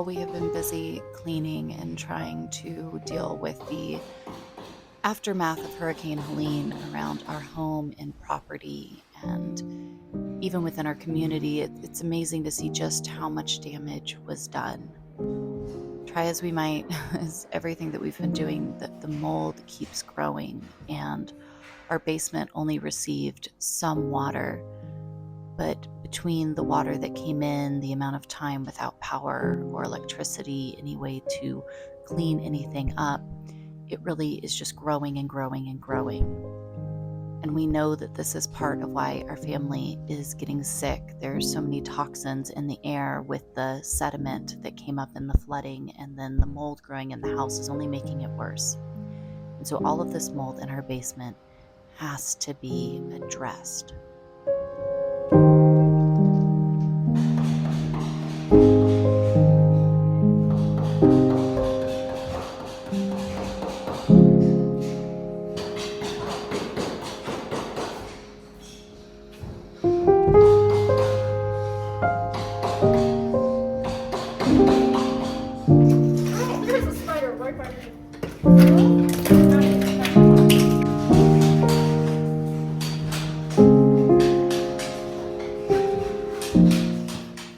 While we have been busy cleaning and trying to deal with the aftermath of Hurricane Helene around our home and property, and even within our community, it's amazing to see just how much damage was done. Try as we might, as everything that we've been doing, the mold keeps growing, and our basement only received some water. But between the water that came in, the amount of time without power or electricity, any way to clean anything up, it really is just growing and growing and growing. And we know that this is part of why our family is getting sick. There's so many toxins in the air with the sediment that came up in the flooding, and then the mold growing in the house is only making it worse. And so all of this mold in our basement has to be addressed. There's a spider right by me.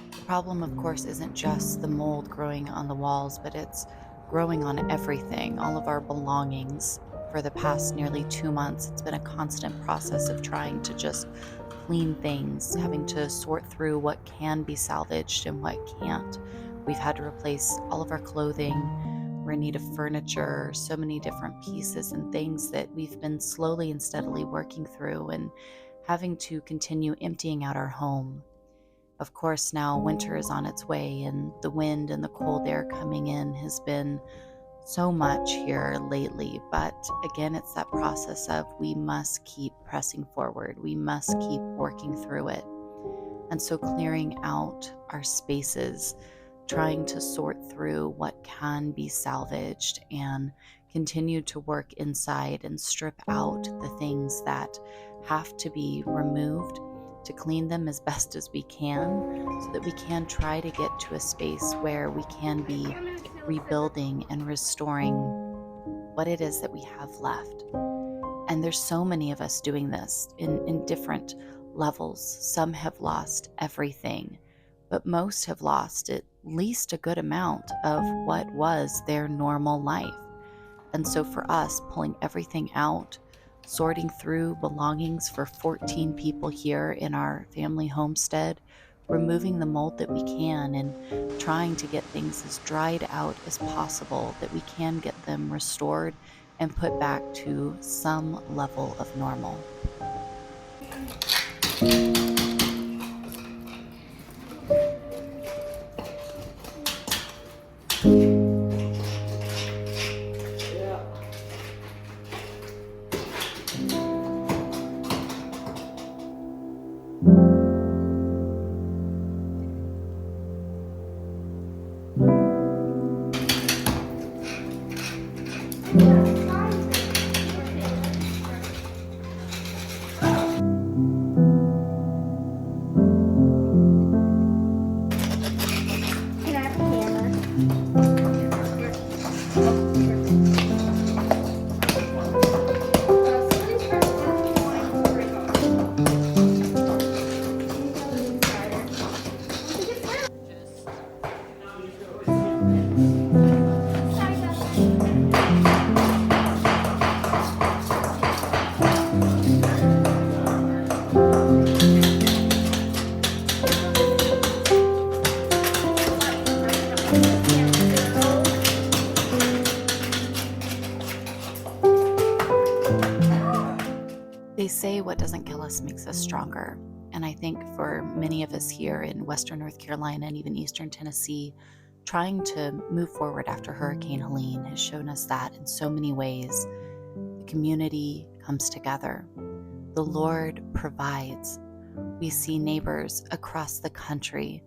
The problem, of course, isn't just the mold growing on the walls, but it's growing on everything, all of our belongings. For the past nearly 2 months, it's been a constant process of trying to just clean things, having to sort through what can be salvaged and what can't. We've had to replace all of our clothing. We're in need of furniture, so many different pieces and things that we've been slowly and steadily working through, and having to continue emptying out our home. Of course, now winter is on its way, and the wind and the cold air coming in has been so much here lately. But again, it's that process of we must keep pressing forward. We must keep working through it. And so clearing out our spaces, trying to sort through what can be salvaged, and continue to work inside and strip out the things that have to be removed, to clean them as best as we can, so that we can try to get to a space where we can be rebuilding and restoring what it is that we have left. And there's so many of us doing this in different levels. Some have lost everything, but most have lost at least a good amount of what was their normal life. And so for us, pulling everything out, sorting through belongings for 14 people here in our family homestead, removing the mold that we can, and trying to get things as dried out as possible that we can get them restored and put back to some level of normal. Can I have a hammer? They say what doesn't kill us makes us stronger. And I think for many of us here in Western North Carolina and even Eastern Tennessee, trying to move forward after Hurricane Helene has shown us that in so many ways. The community comes together. The Lord provides. We see neighbors across the country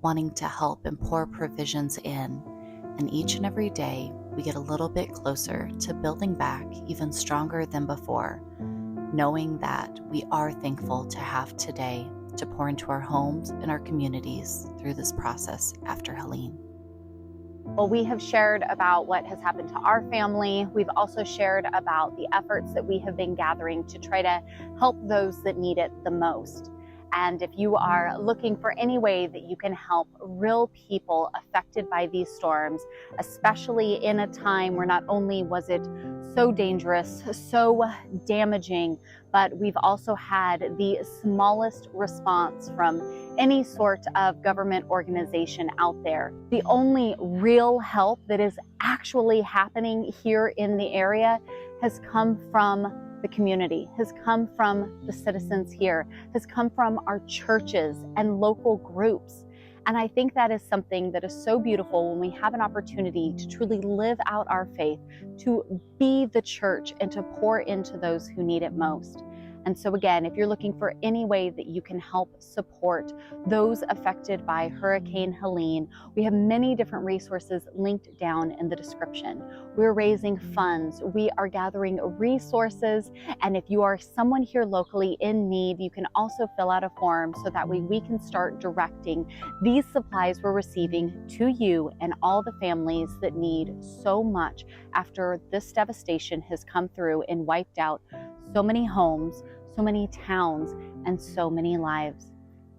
wanting to help and pour provisions in. And each and every day, we get a little bit closer to building back even stronger than before, knowing that we are thankful to have today to pour into our homes and our communities through this process after Helene. Well, we have shared about what has happened to our family. We've also shared about the efforts that we have been gathering to try to help those that need it the most. And if you are looking for any way that you can help real people affected by these storms, especially in a time where not only was it so dangerous, so damaging, but we've also had the smallest response from any sort of government organization out there. The only real help that is actually happening here in the area has come from the community, has come from the citizens here, has come from our churches and local groups. And I think that is something that is so beautiful when we have an opportunity to truly live out our faith, to be the church and to pour into those who need it most. And so again, if you're looking for any way that you can help support those affected by Hurricane Helene, we have many different resources linked down in the description. We're raising funds, we are gathering resources, and if you are someone here locally in need, you can also fill out a form so that way we can start directing these supplies we're receiving to you and all the families that need so much after this devastation has come through and wiped out so many homes, so many towns, and so many lives.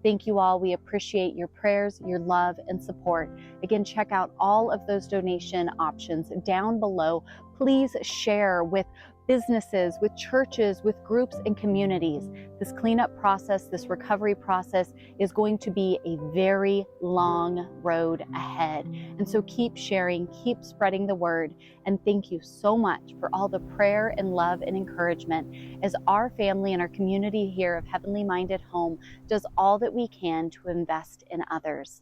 Thank you all. We appreciate your prayers, your love, and support. Again, check out all of those donation options down below. Please share with businesses, with churches, with groups and communities. This cleanup process, this recovery process is going to be a very long road ahead. And so keep sharing, keep spreading the word. And thank you so much for all the prayer and love and encouragement as our family and our community here of Heavenly Minded Home does all that we can to invest in others.